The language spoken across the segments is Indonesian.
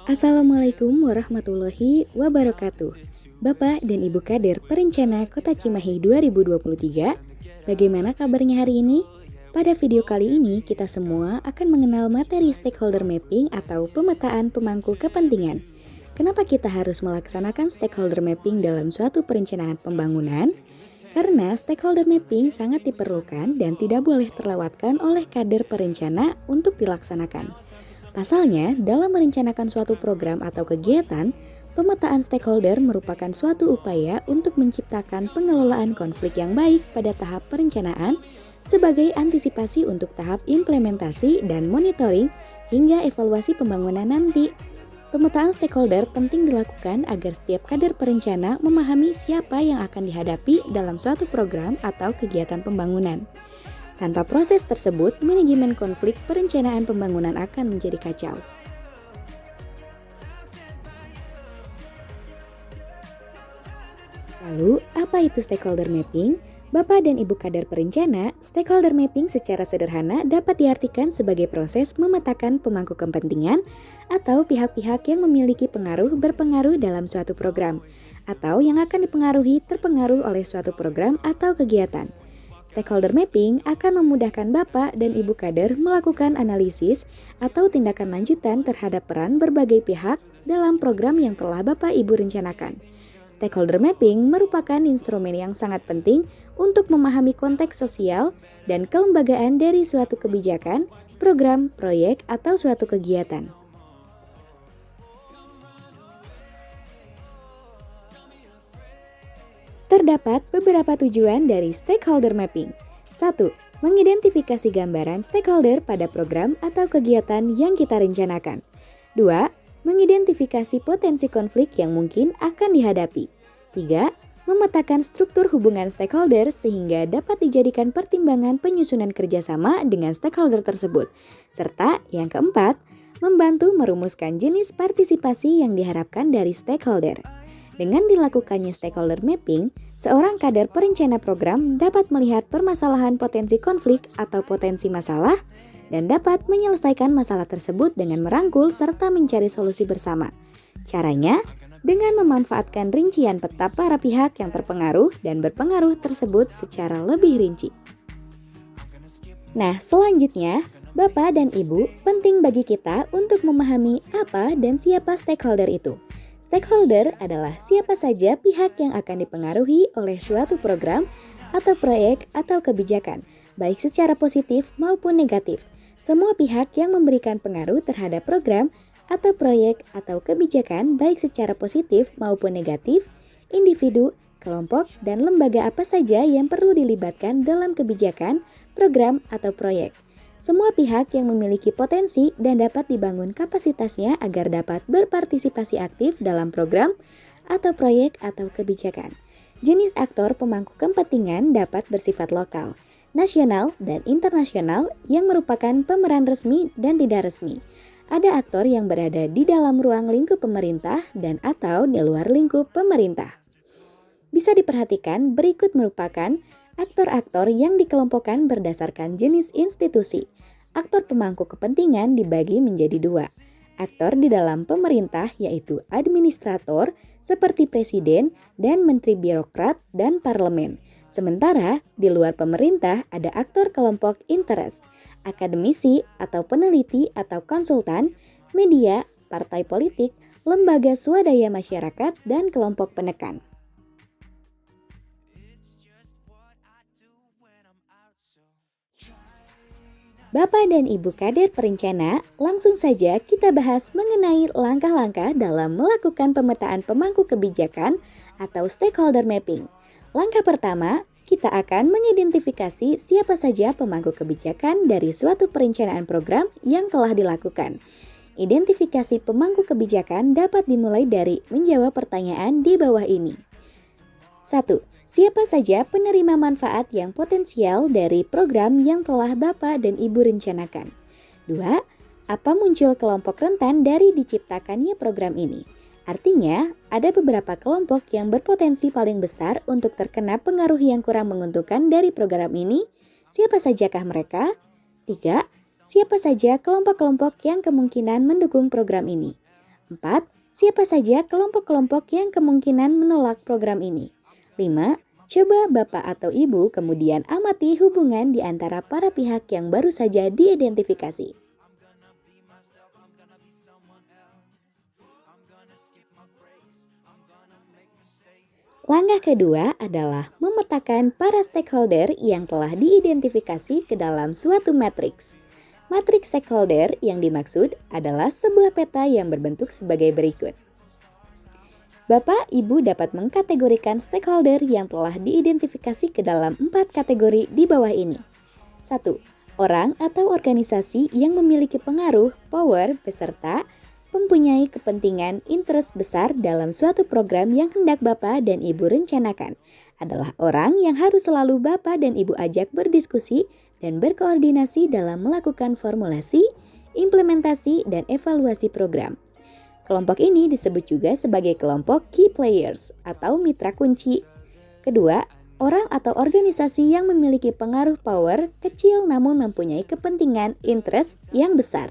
Assalamualaikum warahmatullahi wabarakatuh. Bapak dan Ibu Kader Perencana Kota Cimahi 2023, bagaimana kabarnya hari ini? Pada video kali ini kita semua akan mengenal materi stakeholder mapping atau pemetaan pemangku kepentingan. Kenapa kita harus melaksanakan stakeholder mapping dalam suatu perencanaan pembangunan? Karena stakeholder mapping sangat diperlukan dan tidak boleh terlewatkan oleh kader perencana untuk dilaksanakan. Pasalnya, dalam merencanakan suatu program atau kegiatan, pemetaan stakeholder merupakan suatu upaya untuk menciptakan pengelolaan konflik yang baik pada tahap perencanaan sebagai antisipasi untuk tahap implementasi dan monitoring hingga evaluasi pembangunan nanti. Pemetaan stakeholder penting dilakukan agar setiap kader perencana memahami siapa yang akan dihadapi dalam suatu program atau kegiatan pembangunan. Tanpa proses tersebut, manajemen konflik perencanaan pembangunan akan menjadi kacau. Lalu, apa itu stakeholder mapping? Bapak dan Ibu Kader Perencana, stakeholder mapping secara sederhana dapat diartikan sebagai proses memetakan pemangku kepentingan atau pihak-pihak yang memiliki berpengaruh dalam suatu program, atau yang akan terpengaruh oleh suatu program atau kegiatan. Stakeholder mapping akan memudahkan Bapak dan Ibu Kader melakukan analisis atau tindakan lanjutan terhadap peran berbagai pihak dalam program yang telah Bapak Ibu rencanakan. Stakeholder mapping merupakan instrumen yang sangat penting untuk memahami konteks sosial dan kelembagaan dari suatu kebijakan, program, proyek, atau suatu kegiatan. Terdapat beberapa tujuan dari stakeholder mapping. 1. Mengidentifikasi gambaran stakeholder pada program atau kegiatan yang kita rencanakan. 2. Mengidentifikasi potensi konflik yang mungkin akan dihadapi. 3. Memetakan struktur hubungan stakeholder sehingga dapat dijadikan pertimbangan penyusunan kerjasama dengan stakeholder tersebut. Serta yang keempat, membantu merumuskan jenis partisipasi yang diharapkan dari stakeholder. Dengan dilakukannya stakeholder mapping, seorang kader perencana program dapat melihat permasalahan potensi konflik atau potensi masalah dan dapat menyelesaikan masalah tersebut dengan merangkul serta mencari solusi bersama. Caranya, dengan memanfaatkan rincian peta para pihak yang terpengaruh dan berpengaruh tersebut secara lebih rinci. Nah, selanjutnya, Bapak dan Ibu, penting bagi kita untuk memahami apa dan siapa stakeholder itu. Stakeholder adalah siapa saja pihak yang akan dipengaruhi oleh suatu program atau proyek atau kebijakan, baik secara positif maupun negatif. Semua pihak yang memberikan pengaruh terhadap program atau proyek atau kebijakan baik secara positif maupun negatif, individu, kelompok, dan lembaga apa saja yang perlu dilibatkan dalam kebijakan, program, atau proyek. Semua pihak yang memiliki potensi dan dapat dibangun kapasitasnya agar dapat berpartisipasi aktif dalam program atau proyek atau kebijakan. Jenis aktor pemangku kepentingan dapat bersifat lokal, nasional, dan internasional yang merupakan pemeran resmi dan tidak resmi. Ada aktor yang berada di dalam ruang lingkup pemerintah dan atau di luar lingkup pemerintah. Bisa diperhatikan berikut merupakan aktor-aktor yang dikelompokkan berdasarkan jenis institusi. Aktor pemangku kepentingan dibagi menjadi dua. Aktor di dalam pemerintah yaitu administrator seperti presiden dan menteri birokrat dan parlemen. Sementara di luar pemerintah ada aktor kelompok interest, akademisi atau peneliti atau konsultan, media, partai politik, lembaga swadaya masyarakat, dan kelompok penekan. Bapak dan Ibu Kader Perencana, langsung saja kita bahas mengenai langkah-langkah dalam melakukan pemetaan pemangku kebijakan atau stakeholder mapping. Langkah pertama, kita akan mengidentifikasi siapa saja pemangku kebijakan dari suatu perencanaan program yang telah dilakukan. Identifikasi pemangku kebijakan dapat dimulai dari menjawab pertanyaan di bawah ini. 1. Siapa saja penerima manfaat yang potensial dari program yang telah Bapak dan Ibu rencanakan? 2. Apa muncul kelompok rentan dari diciptakannya program ini? Artinya, ada beberapa kelompok yang berpotensi paling besar untuk terkena pengaruh yang kurang menguntungkan dari program ini. Siapa sajakah mereka? 3. Siapa saja kelompok-kelompok yang kemungkinan mendukung program ini? 4. Siapa saja kelompok-kelompok yang kemungkinan menolak program ini? 5. Coba Bapak atau Ibu kemudian amati hubungan di antara para pihak yang baru saja diidentifikasi. Langkah kedua adalah memetakan para stakeholder yang telah diidentifikasi ke dalam suatu matriks. Matriks stakeholder yang dimaksud adalah sebuah peta yang berbentuk sebagai berikut. Bapak, Ibu dapat mengkategorikan stakeholder yang telah diidentifikasi ke dalam 4 kategori di bawah ini. 1. Orang atau organisasi yang memiliki pengaruh, power, beserta mempunyai kepentingan interest besar dalam suatu program yang hendak Bapak dan Ibu rencanakan adalah orang yang harus selalu Bapak dan Ibu ajak berdiskusi dan berkoordinasi dalam melakukan formulasi, implementasi, dan evaluasi program. Kelompok ini disebut juga sebagai kelompok key players atau mitra kunci. Kedua, orang atau organisasi yang memiliki pengaruh power kecil namun mempunyai kepentingan interest yang besar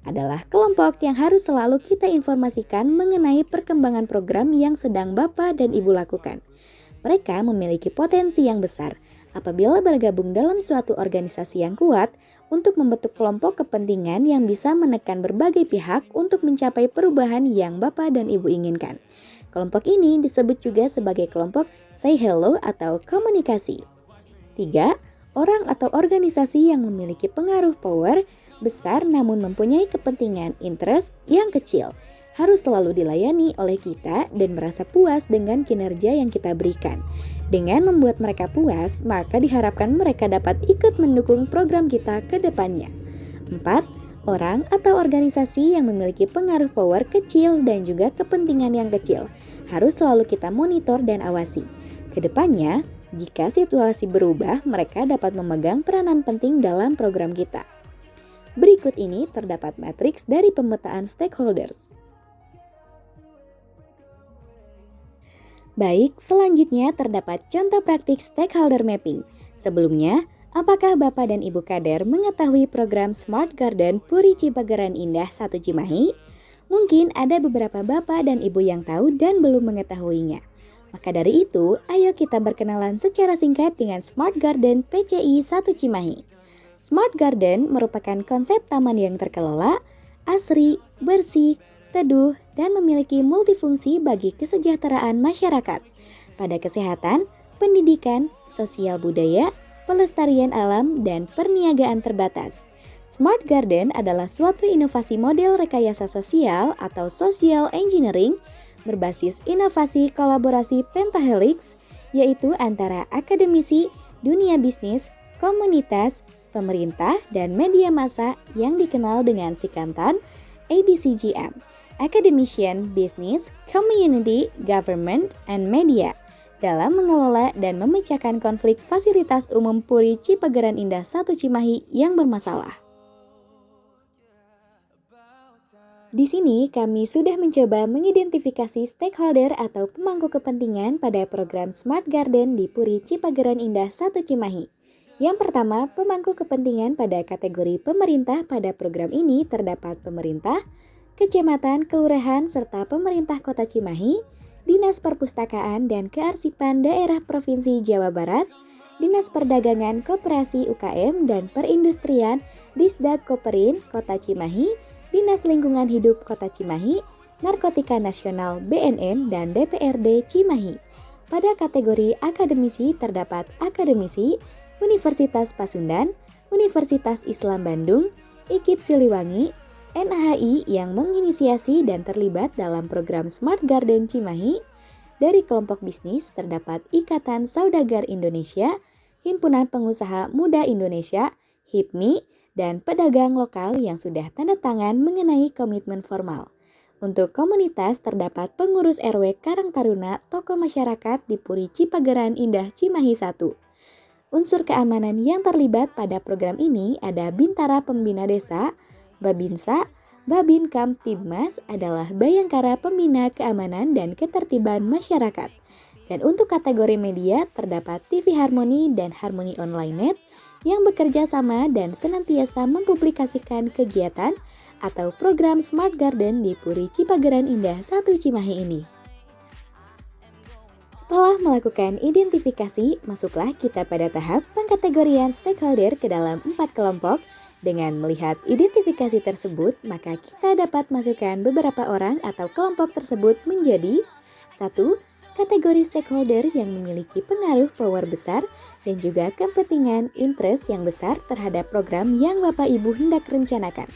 adalah kelompok yang harus selalu kita informasikan mengenai perkembangan program yang sedang Bapak dan Ibu lakukan. Mereka memiliki potensi yang besar apabila bergabung dalam suatu organisasi yang kuat untuk membentuk kelompok kepentingan yang bisa menekan berbagai pihak untuk mencapai perubahan yang Bapak dan Ibu inginkan. Kelompok ini disebut juga sebagai kelompok say hello atau komunikasi. 3. Orang atau organisasi yang memiliki pengaruh power besar namun mempunyai kepentingan interest yang kecil harus selalu dilayani oleh kita dan merasa puas dengan kinerja yang kita berikan. Dengan membuat mereka puas, maka diharapkan mereka dapat ikut mendukung program kita ke depannya. 4. Orang atau organisasi yang memiliki pengaruh power kecil dan juga kepentingan yang kecil harus selalu kita monitor dan awasi. Kedepannya, jika situasi berubah, mereka dapat memegang peranan penting dalam program kita. Berikut ini terdapat matriks dari pemetaan stakeholders. Baik, selanjutnya terdapat contoh praktik stakeholder mapping. Sebelumnya, apakah Bapak dan Ibu Kader mengetahui program Smart Garden Puri Cipagaran Indah 1 Cimahi? Mungkin ada beberapa Bapak dan Ibu yang tahu dan belum mengetahuinya. Maka dari itu, ayo kita berkenalan secara singkat dengan Smart Garden PCI 1 Cimahi. Smart Garden merupakan konsep taman yang terkelola, asri, bersih, teduh, dan memiliki multifungsi bagi kesejahteraan masyarakat pada kesehatan, pendidikan, sosial budaya, pelestarian alam, dan perniagaan terbatas. Smart Garden adalah suatu inovasi model rekayasa sosial atau social engineering berbasis inovasi kolaborasi pentahelix, yaitu antara akademisi, dunia bisnis, komunitas, pemerintah, dan media massa yang dikenal dengan singkatan ABCGM, Academician, Business, Community, Government, and Media, dalam mengelola dan memecahkan konflik fasilitas umum Puri Cipagaran Indah 1 Cimahi yang bermasalah. Di sini kami sudah mencoba mengidentifikasi stakeholder atau pemangku kepentingan pada program Smart Garden di Puri Cipagaran Indah 1 Cimahi. Yang pertama, pemangku kepentingan pada kategori pemerintah pada program ini terdapat pemerintah, kecamatan, kelurahan, serta pemerintah kota Cimahi, Dinas Perpustakaan dan Kearsipan Daerah Provinsi Jawa Barat, Dinas Perdagangan Koperasi UKM dan Perindustrian Disdag Koperin Kota Cimahi, Dinas Lingkungan Hidup Kota Cimahi, Narkotika Nasional BNN dan DPRD Cimahi. Pada kategori akademisi terdapat akademisi, Universitas Pasundan, Universitas Islam Bandung, IKIP Siliwangi, NHI yang menginisiasi dan terlibat dalam program Smart Garden Cimahi. Dari kelompok bisnis terdapat Ikatan Saudagar Indonesia, Himpunan Pengusaha Muda Indonesia, HIPMI, dan pedagang lokal yang sudah tanda tangan mengenai komitmen formal. Untuk komunitas terdapat pengurus RW Karang Taruna Tokoh Masyarakat di Puri Cipagaran Indah Cimahi 1. Unsur keamanan yang terlibat pada program ini ada Bintara Pembina Desa, Babinsa, Babin Kamtibmas adalah Bayangkara Pembina Keamanan dan Ketertiban Masyarakat. Dan untuk kategori media terdapat TV Harmoni dan Harmoni Online Net, yang bekerja sama dan senantiasa mempublikasikan kegiatan atau program Smart Garden di Puri Cipageran Indah 1 Cimahi ini. Setelah melakukan identifikasi, masuklah kita pada tahap pengkategorian stakeholder ke dalam 4 kelompok. Dengan melihat identifikasi tersebut, maka kita dapat masukkan beberapa orang atau kelompok tersebut menjadi 1. Kategori stakeholder yang memiliki pengaruh power besar dan juga kepentingan interest yang besar terhadap program yang Bapak Ibu hendak rencanakan.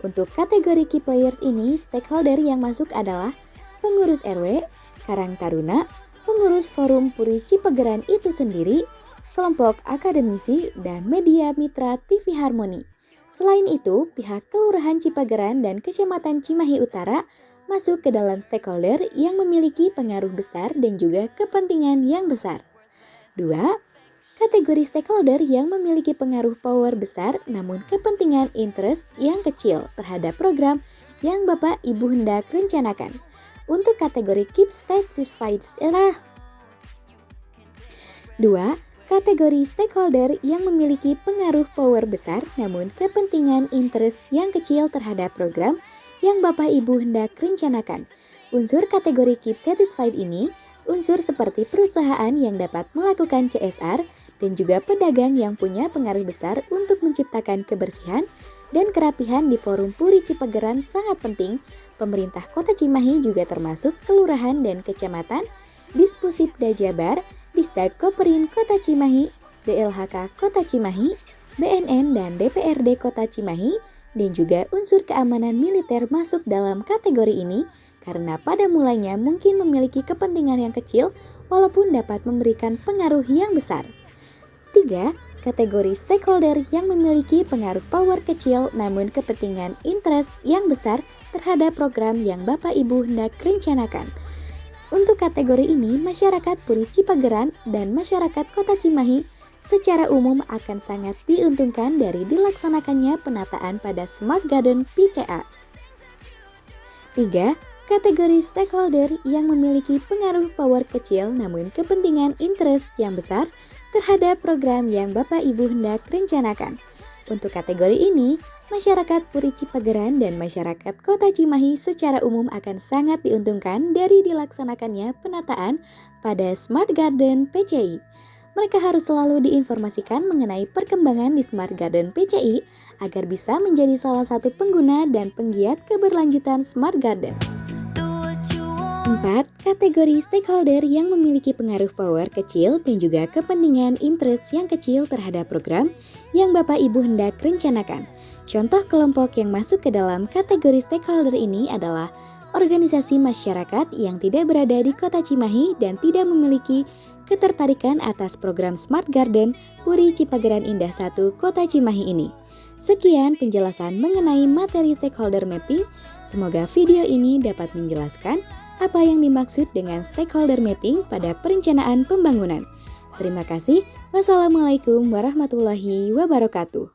Untuk kategori key players ini, stakeholder yang masuk adalah pengurus RW, Karang Taruna, pengurus Forum Puri Cipageran itu sendiri, kelompok akademisi, dan media mitra TV Harmoni. Selain itu, pihak Kelurahan Cipageran dan Kecamatan Cimahi Utara masuk ke dalam stakeholder yang memiliki pengaruh besar dan juga kepentingan yang besar. 2. Kategori stakeholder yang memiliki pengaruh power besar namun kepentingan interest yang kecil terhadap program yang Bapak Ibu hendak rencanakan. Untuk kategori keep satisfied adalah 2. Kategori stakeholder yang memiliki pengaruh power besar namun kepentingan interest yang kecil terhadap program yang Bapak Ibu hendak rencanakan. Unsur kategori keep satisfied ini, unsur seperti perusahaan yang dapat melakukan CSR dan juga pedagang yang punya pengaruh besar untuk menciptakan kebersihan dan kerapihan di Forum Puri Cipageran sangat penting. Pemerintah Kota Cimahi juga termasuk kelurahan dan kecamatan, Dispusipda Jabar, Disdag Koperin Kota Cimahi, DLHK Kota Cimahi, BNN dan DPRD Kota Cimahi, dan juga unsur keamanan militer masuk dalam kategori ini karena pada mulanya mungkin memiliki kepentingan yang kecil walaupun dapat memberikan pengaruh yang besar. 3. Kategori stakeholder yang memiliki pengaruh power kecil namun kepentingan interest yang besar terhadap program yang Bapak Ibu hendak rencanakan. Untuk kategori ini, masyarakat Puri Cipageran dan masyarakat Kota Cimahi secara umum akan sangat diuntungkan dari dilaksanakannya penataan pada Smart Garden PCA. 3. Kategori stakeholder yang memiliki pengaruh power kecil namun kepentingan interest yang besar terhadap program yang Bapak Ibu hendak rencanakan. Untuk kategori ini, masyarakat Puri Cipageran dan masyarakat Kota Cimahi secara umum akan sangat diuntungkan dari dilaksanakannya penataan pada Smart Garden PCI. Mereka harus selalu diinformasikan mengenai perkembangan di Smart Garden PCI agar bisa menjadi salah satu pengguna dan penggiat keberlanjutan Smart Garden. 4. Kategori stakeholder yang memiliki pengaruh power kecil dan juga kepentingan interest yang kecil terhadap program yang Bapak Ibu hendak rencanakan. Contoh kelompok yang masuk ke dalam kategori stakeholder ini adalah organisasi masyarakat yang tidak berada di Kota Cimahi dan tidak memiliki ketertarikan atas program Smart Garden Puri Cipageran Indah 1 Kota Cimahi ini. Sekian penjelasan mengenai materi stakeholder mapping. Semoga video ini dapat menjelaskan apa yang dimaksud dengan stakeholder mapping pada perencanaan pembangunan. Terima kasih. Wassalamualaikum warahmatullahi wabarakatuh.